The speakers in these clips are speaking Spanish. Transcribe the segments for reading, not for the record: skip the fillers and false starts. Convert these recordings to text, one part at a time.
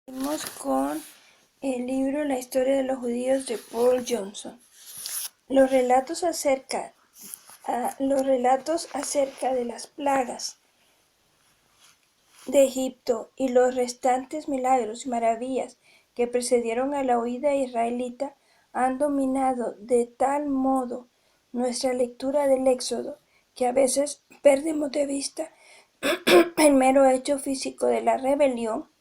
Seguimos con el libro La historia de los judíos de Paul Johnson. Los relatos acerca de las plagas de Egipto y los restantes milagros y maravillas que precedieron a la huida israelita han dominado de tal modo nuestra lectura del Éxodo que a veces perdemos de vista el mero hecho físico de la rebelión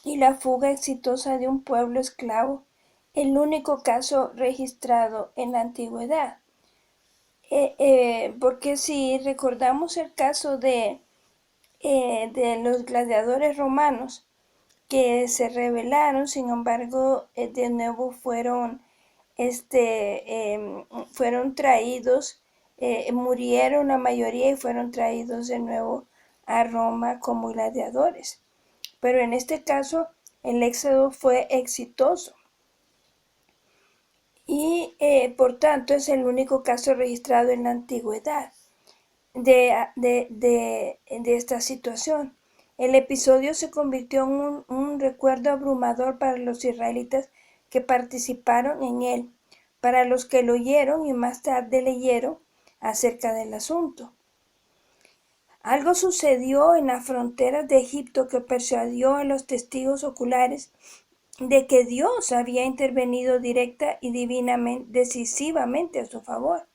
y la fuga exitosa de un pueblo esclavo, el único caso registrado en la antigüedad. Porque si recordamos el caso de los gladiadores romanos que se rebelaron, sin embargo, de nuevo fueron traídos, murieron la mayoría y fueron traídos de nuevo a Roma como gladiadores. Pero en este caso el éxodo fue exitoso y por tanto es el único caso registrado en la antigüedad de esta situación. El episodio se convirtió en un recuerdo abrumador para los israelitas que participaron en él, para los que lo oyeron y más tarde leyeron acerca del asunto. Algo sucedió en las fronteras de Egipto que persuadió a los testigos oculares de que Dios había intervenido directa y divinamente, decisivamente a su favor.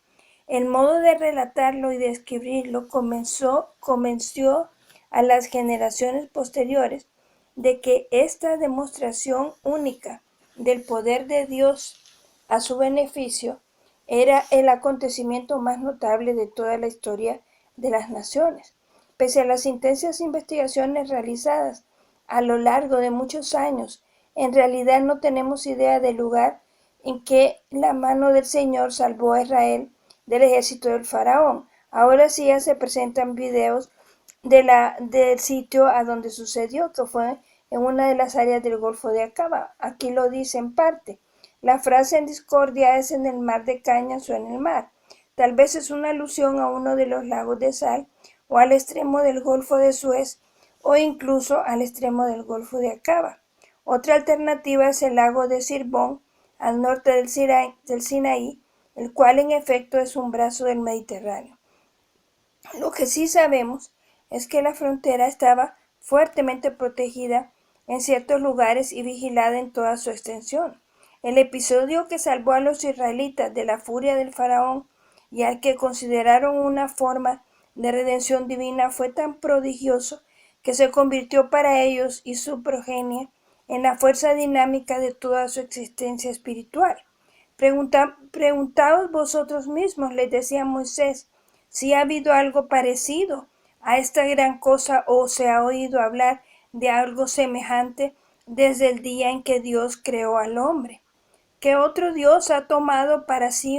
El modo de relatarlo y describirlo convenció a las generaciones posteriores de que esta demostración única del poder de Dios a su beneficio era el acontecimiento más notable de toda la historia de las naciones. Pese a las intensas investigaciones realizadas a lo largo de muchos años, en realidad no tenemos idea del lugar en que la mano del Señor salvó a Israel del ejército del faraón. Ahora sí ya se presentan videos del sitio a donde sucedió, que fue en una de las áreas del Golfo de Acaba. Aquí lo dice en parte. La frase en discordia es en el mar de Cañas o en el mar. Tal vez es una alusión a uno de los lagos de sal o al extremo del Golfo de Suez o incluso al extremo del Golfo de Acaba. Otra alternativa es el lago de Sirbón al norte del Sinaí, el cual en efecto es un brazo del Mediterráneo. Lo que sí sabemos es que la frontera estaba fuertemente protegida en ciertos lugares y vigilada en toda su extensión. El episodio que salvó a los israelitas de la furia del faraón y al que consideraron una forma de redención divina fue tan prodigioso que se convirtió para ellos y su progenie en la fuerza dinámica de toda su existencia espiritual. Preguntaos vosotros mismos, les decía Moisés, si ha habido algo parecido a esta gran cosa o se ha oído hablar de algo semejante desde el día en que Dios creó al hombre. ¿Qué otro Dios ha tomado para sí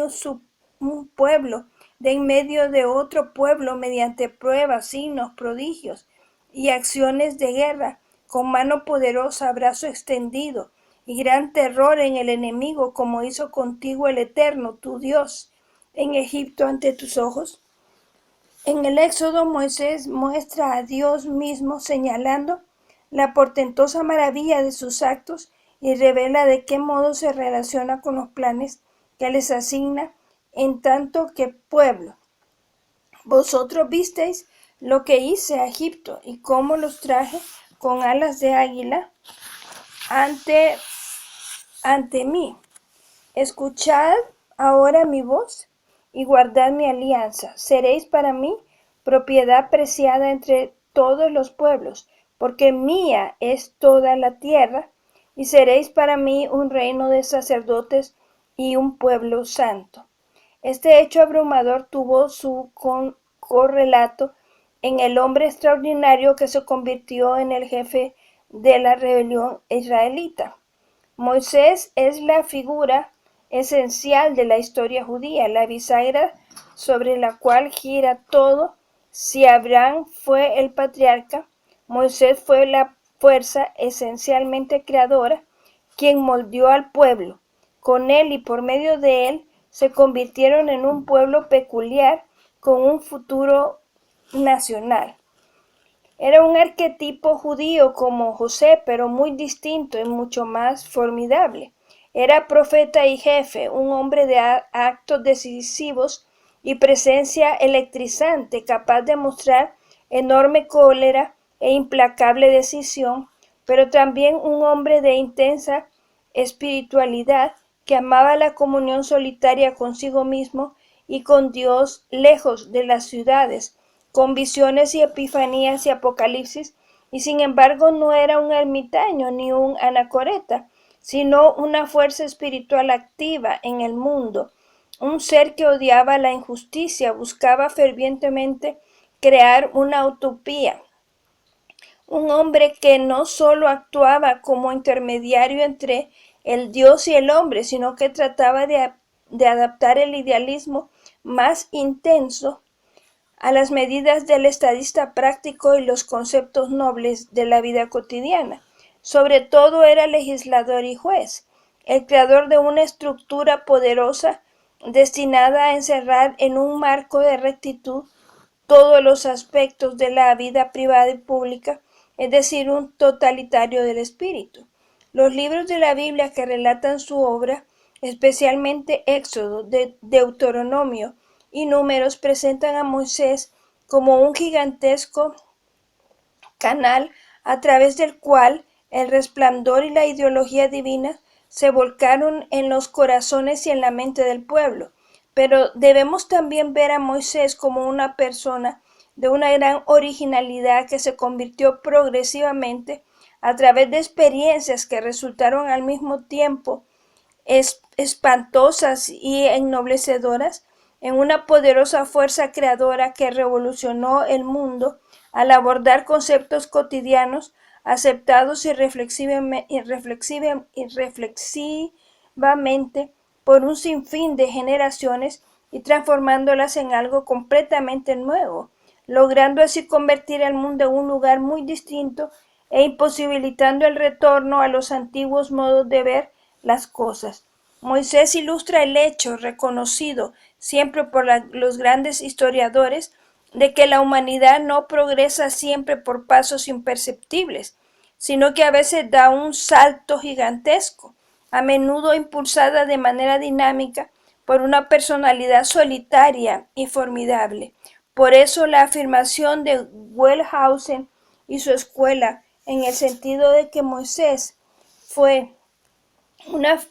un pueblo de en medio de otro pueblo mediante pruebas, signos, prodigios y acciones de guerra, con mano poderosa, brazo extendido y gran terror en el enemigo, como hizo contigo el Eterno, tu Dios, en Egipto ante tus ojos? En el Éxodo, Moisés muestra a Dios mismo señalando la portentosa maravilla de sus actos y revela de qué modo se relaciona con los planes que les asigna en tanto que pueblo. Vosotros visteis lo que hice a Egipto y cómo los traje con alas de águila ante mí. Escuchad ahora mi voz y guardad mi alianza. Seréis para mí propiedad preciada entre todos los pueblos, porque mía es toda la tierra, y seréis para mí un reino de sacerdotes y un pueblo santo. Este hecho abrumador tuvo su correlato en el hombre extraordinario que se convirtió en el jefe de la rebelión israelita. Moisés es la figura esencial de la historia judía, la bisagra sobre la cual gira todo. Si Abraham fue el patriarca, Moisés fue la fuerza esencialmente creadora, quien moldeó al pueblo. Con él y por medio de él se convirtieron en un pueblo peculiar con un futuro nacional. Era un arquetipo judío como José, pero muy distinto y mucho más formidable. Era profeta y jefe, un hombre de actos decisivos y presencia electrizante, capaz de mostrar enorme cólera e implacable decisión, pero también un hombre de intensa espiritualidad que amaba la comunión solitaria consigo mismo y con Dios lejos de las ciudades, con visiones y epifanías y apocalipsis, y sin embargo no era un ermitaño ni un anacoreta, sino una fuerza espiritual activa en el mundo, un ser que odiaba la injusticia, buscaba fervientemente crear una utopía, un hombre que no solo actuaba como intermediario entre el Dios y el hombre, sino que trataba de adaptar el idealismo más intenso a las medidas del estadista práctico y los conceptos nobles de la vida cotidiana. Sobre todo era legislador y juez, el creador de una estructura poderosa destinada a encerrar en un marco de rectitud todos los aspectos de la vida privada y pública, es decir, un totalitario del espíritu. Los libros de la Biblia que relatan su obra, especialmente Éxodo, Deuteronomio y Números, presentan a Moisés como un gigantesco canal a través del cual el resplandor y la ideología divina se volcaron en los corazones y en la mente del pueblo. Pero debemos también ver a Moisés como una persona de una gran originalidad que se convirtió progresivamente a través de experiencias que resultaron al mismo tiempo espantosas y ennoblecedoras en una poderosa fuerza creadora que revolucionó el mundo al abordar conceptos cotidianos aceptados irreflexivamente por un sinfín de generaciones y transformándolas en algo completamente nuevo, logrando así convertir el mundo en un lugar muy distinto e imposibilitando el retorno a los antiguos modos de ver las cosas. Moisés ilustra el hecho reconocido siempre por los grandes historiadores de que la humanidad no progresa siempre por pasos imperceptibles, sino que a veces da un salto gigantesco, a menudo impulsada de manera dinámica por una personalidad solitaria y formidable. Por eso la afirmación de Wellhausen y su escuela en el sentido de que Moisés fue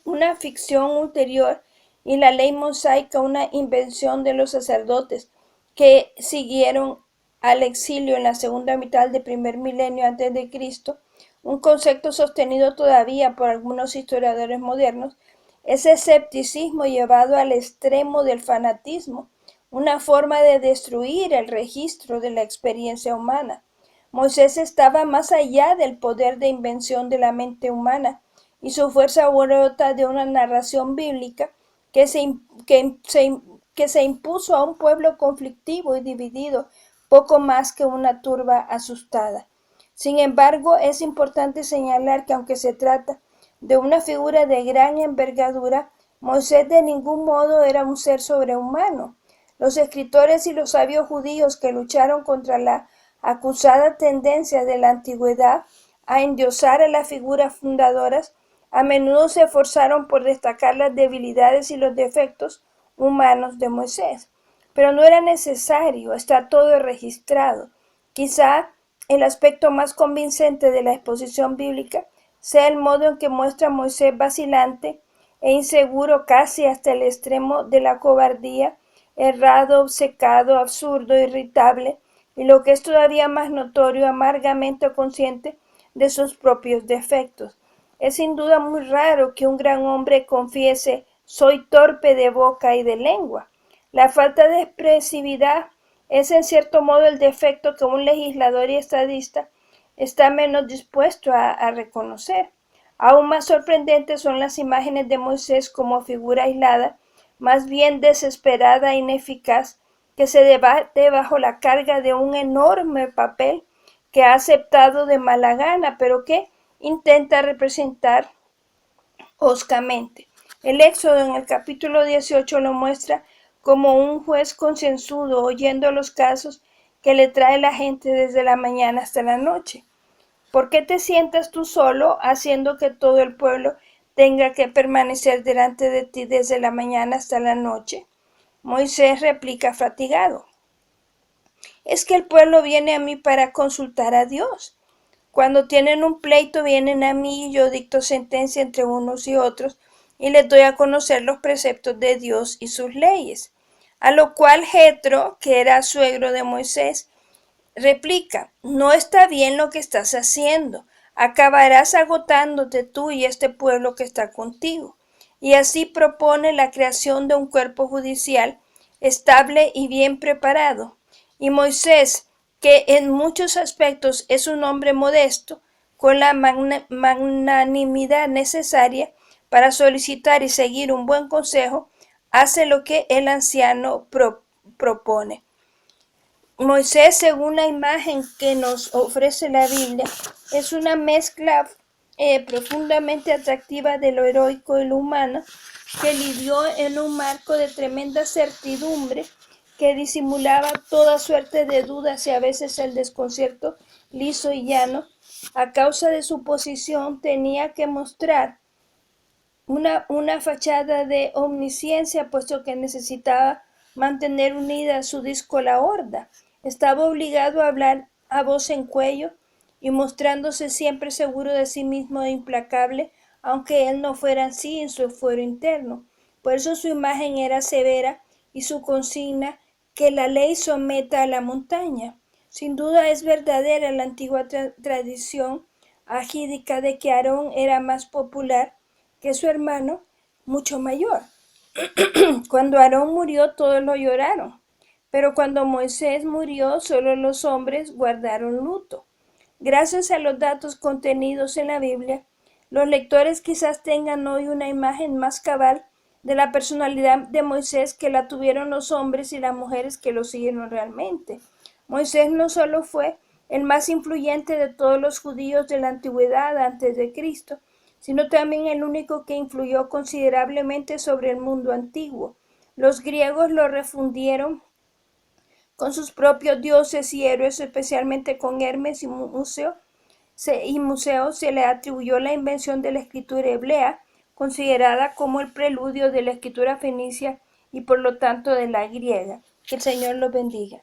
una ficción ulterior y la ley mosaica una invención de los sacerdotes que siguieron al exilio en la segunda mitad del primer milenio antes de Cristo, un concepto sostenido todavía por algunos historiadores modernos, es escepticismo llevado al extremo del fanatismo, una forma de destruir el registro de la experiencia humana. Moisés estaba más allá del poder de invención de la mente humana, y su fuerza brota de una narración bíblica que se impuso a un pueblo conflictivo y dividido, poco más que una turba asustada. Sin embargo, es importante señalar que aunque se trata de una figura de gran envergadura, Moisés de ningún modo era un ser sobrehumano. Los escritores y los sabios judíos que lucharon contra la acusada tendencia de la antigüedad a endiosar a las figuras fundadoras a menudo se esforzaron por destacar las debilidades y los defectos humanos de Moisés. Pero no era necesario, está todo registrado. Quizá el aspecto más convincente de la exposición bíblica sea el modo en que muestra a Moisés vacilante e inseguro casi hasta el extremo de la cobardía, errado, obcecado, absurdo, irritable, y lo que es todavía más notorio, amargamente consciente de sus propios defectos. Es sin duda muy raro que un gran hombre confiese «soy torpe de boca y de lengua». La falta de expresividad es en cierto modo el defecto que un legislador y estadista está menos dispuesto a reconocer. Aún más sorprendentes son las imágenes de Moisés como figura aislada, más bien desesperada e ineficaz, que se debate bajo la carga de un enorme papel que ha aceptado de mala gana, pero que intenta representar hoscamente. El Éxodo en el capítulo 18 lo muestra como un juez concienzudo oyendo los casos que le trae la gente desde la mañana hasta la noche. ¿Por qué te sientas tú solo, haciendo que todo el pueblo tenga que permanecer delante de ti desde la mañana hasta la noche? Moisés replica fatigado. Es que el pueblo viene a mí para consultar a Dios. Cuando tienen un pleito vienen a mí y yo dicto sentencia entre unos y otros y les doy a conocer los preceptos de Dios y sus leyes. A lo cual Jetro, que era suegro de Moisés, replica, no está bien lo que estás haciendo, acabarás agotándote tú y este pueblo que está contigo. Y así propone la creación de un cuerpo judicial estable y bien preparado. Y Moisés, que en muchos aspectos es un hombre modesto, con la magnanimidad necesaria para solicitar y seguir un buen consejo, hace lo que el anciano propone. Moisés, según la imagen que nos ofrece la Biblia, es una mezcla profundamente atractiva de lo heroico y lo humano, que lidió en un marco de tremenda certidumbre que disimulaba toda suerte de dudas y a veces el desconcierto liso y llano. A causa de su posición tenía que mostrar una fachada de omnisciencia, puesto que necesitaba mantener unida su disco la horda. Estaba obligado a hablar a voz en cuello y mostrándose siempre seguro de sí mismo e implacable, aunque él no fuera así en su fuero interno. Por eso su imagen era severa y su consigna que la ley someta a la montaña. Sin duda es verdadera la antigua tradición agídica de que Aarón era más popular que su hermano mucho mayor. Cuando Aarón murió todos lo lloraron, pero cuando Moisés murió solo los hombres guardaron luto. Gracias a los datos contenidos en la Biblia, los lectores quizás tengan hoy una imagen más cabal de la personalidad de Moisés que la tuvieron los hombres y las mujeres que lo siguieron realmente. Moisés no solo fue el más influyente de todos los judíos de la antigüedad antes de Cristo, sino también el único que influyó considerablemente sobre el mundo antiguo. Los griegos lo refundieron con sus propios dioses y héroes, especialmente con Hermes y Museo. Se le atribuyó la invención de la escritura hebrea, considerada como el preludio de la escritura fenicia y por lo tanto de la griega. Que el Señor los bendiga.